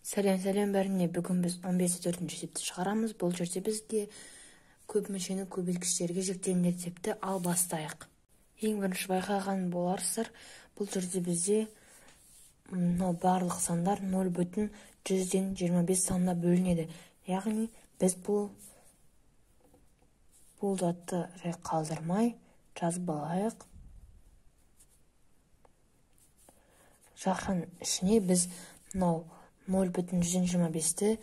Сәлем бәріне, бүгін біз 15-4 есепті шығарамыз. Бұл жерде бізге көп мүшені көбейткіштерге жіктелінеді есепті ал бастайық. Ең бірінші байқаған боларсыздар, бұл жерде бізде барлық сандар 0,100-25 санына бөлінеді. Яғни біз бұл затты қалдырмай жазып алайық. Жақын ішіне біз 0,125-ті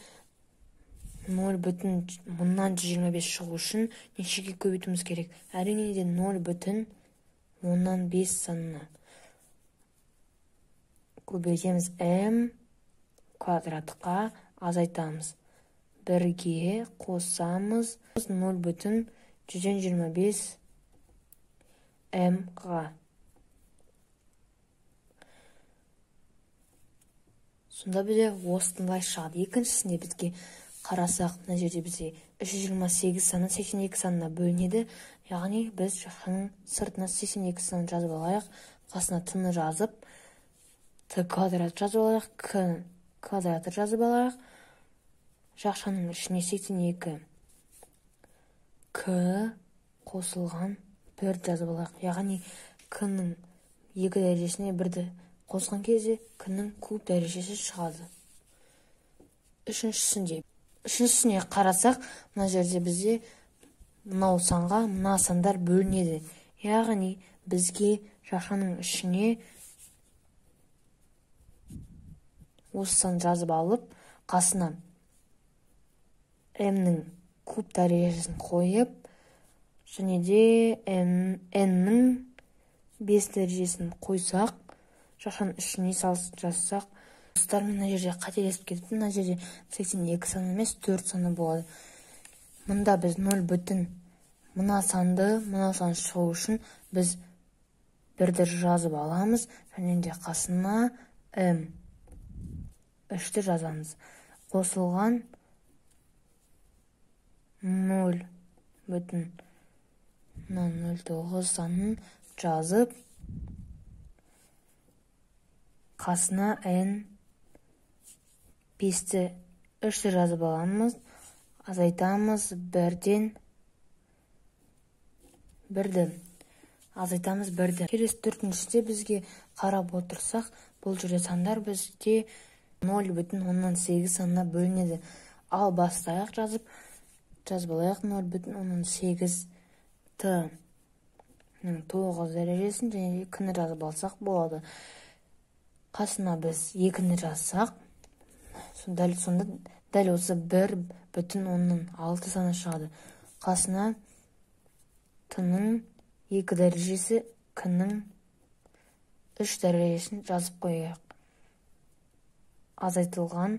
0,125 шығу үшін нешеге көбейтуіміз керек? Әрине де 0,15 санына көбейтеміз, m квадратқа азайтамыз. Бірге қосамыз 0,125 m-ға. Сонда бізде осындай шығады. Екіншісінде бізге қарасақ, мына жерде бізде 328 саны 82 санына бөлінеді. Яғни біз жақының сыртына 82 санын жазып алайық. Қасына t-ны жазып, t квадрат жазып алайық, k квадраты жазып алайық. Жақшаның ішіне 82 k қосылған 1 жазып алайық. Яғни k-ның 2 дәрежесіне 1-ді қосқан кезде k-ның куб дәрежесі шығады. Үшіншісіне қарасақ, мына жерде бізде мынау санға мына сандар бөлінеді. Яғни бізге жақшаның ішіне осы сан жазып алып, қасына m-ның куб дәрежесін қойып, және де n-ның 5 дәрежесін қойсақ, жақшаның ішіне жазсақ, мына жерде қателесіп кетіпті. Мына жерде 82 саны емес 4 саны болады. Мұнда біз 0 мына сан шығу үшін біз 1-ді жазып аламыз, және де қасына m 3-ті жазамыз. Қосылған 0,09 санын жазып, қасына n 5-ті 3-ті жазып аламыз, азайтамыз 1-ден 1-ді. Азайтамыз 1-ді. Келесі төртіншісінде бізге қарап отырсақ, бұл жерде сандар бізде 0,18 санына бөлінеді. Ал бастайық жазып алайық 0,18-ті 9 дәрежесін және k-ны жазып алсақ болады. Қасына біз 2-ні жазсақ, дәл осы 1,6 саны шығады. Қасына t-ның 2 дәрежесі, k-ның 3 дәрежесін жазып қойайық. Азайтылған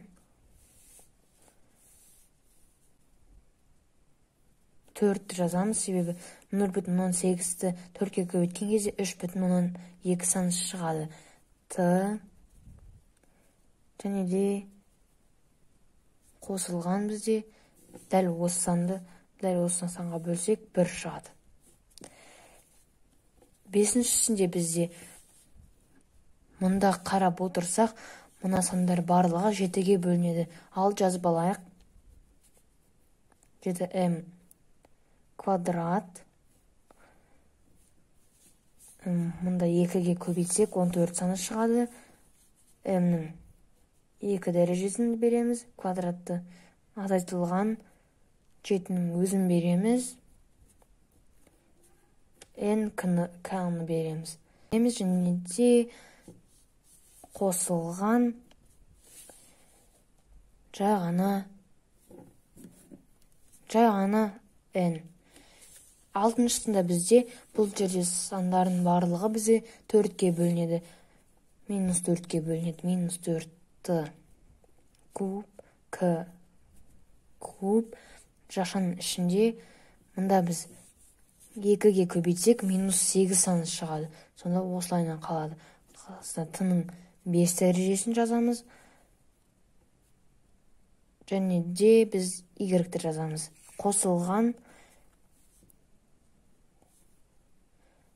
4-ті жазамыз, себебі 0,18-ті 4-ке көбейткен кезде 3,2 саны шығады. t және де қосылған бізде дәл осы санға бөлсек 1 шығады. Бесіншісінде бізде мұнда қарап отырсақ, мына сандар барлығы 7-ге бөлінеді. Ал жазып алайық. 7m квадрат. Мұнда 2-ге көбейтсек 14 саны шығады. m-ның 2 дәрежесін береміз, квадратты. Азайтылған 7-ның өзін береміз, n k-ны береміз. Және де қосылған жай ғана n. Алтыншысында бізде бұл жерде сандардың барлығы бізде 4-ке бөлінеді. Минус 4-ке бөлінеді. Минус 4-ті куб, k куб. Жақшаның ішінде мұнда біз 2-ге көбейтсек, минус 8 саны шығады. Сонда осылайынан қалады. Қасына t-ның 5 дәрежесін жазамыз. Және де біз y-ті жазамыз. Қосылған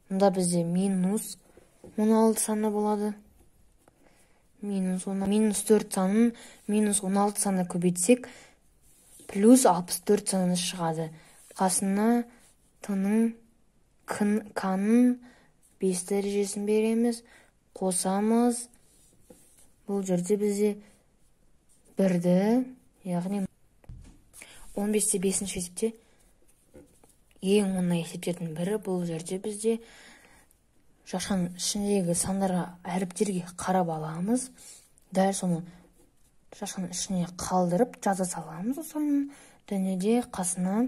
мұнда бізде минус 16 саны болады. минус 4 санын минус 16 санына көбейтсек, плюс 64 саны шығады. Қасына т-ның, к-ның 5 дәрежесін береміз, қосамыз. Бұл жерде бізде 1-ді, яғни 15-те 5-ші есепте ең оңай есептердің бірі. Бұл жерде бізде жақшаның ішіндегі сандарға, әріптерге қарап аламыз. Дәл соны жақшаның ішіне қалдырып жаза саламыз. Соның және де қасына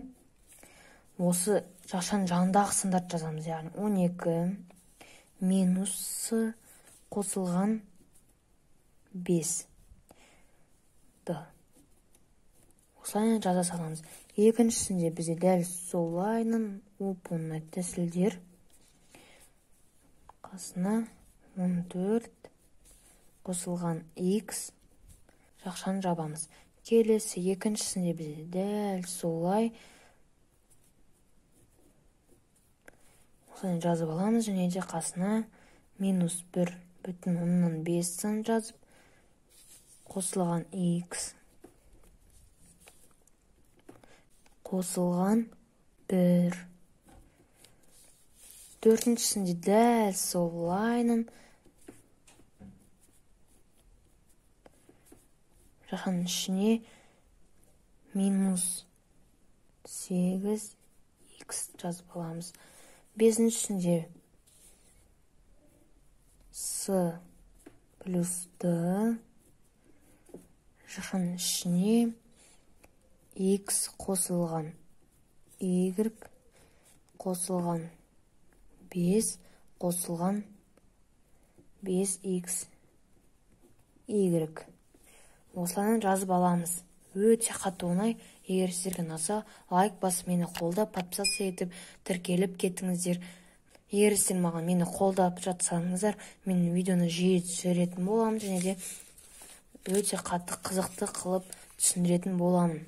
осы жақшаның жанындағы сандарды жазамыз. Яғни 12 минусы қосылған 5. Осылай жаза саламыз. Екіншісінде бізде дәл солайынан оп-оңай тәсілдер. Қасына 14 қосылған x жақшаны жабамыз. Келесі екіншісінде бізде дәл солай осылай жазып аламыз, және де қасына минус 1,5 сан жазып, қосылған x қосылған 1. Төртіншісінде дәл солайынан жақшаның ішіне минус 8x жазып аламыз. Бесіншісінде с плюс д жақшаның ішіне x қосылған y қосылған 5 қосылған 5x y. Осылайынан жазып аламыз. Өте қатты оңай. Егер сіздерге ұнаса, лайк басып мені қолдап, подписаться етіп, тіркеліп кеттіңіздер. Егер сіздер мені қолдап жатсаңыздар, мен видеоны жиі түсіретін боламын, және де өте қатты қызықты қылып түсіндіретін боламын.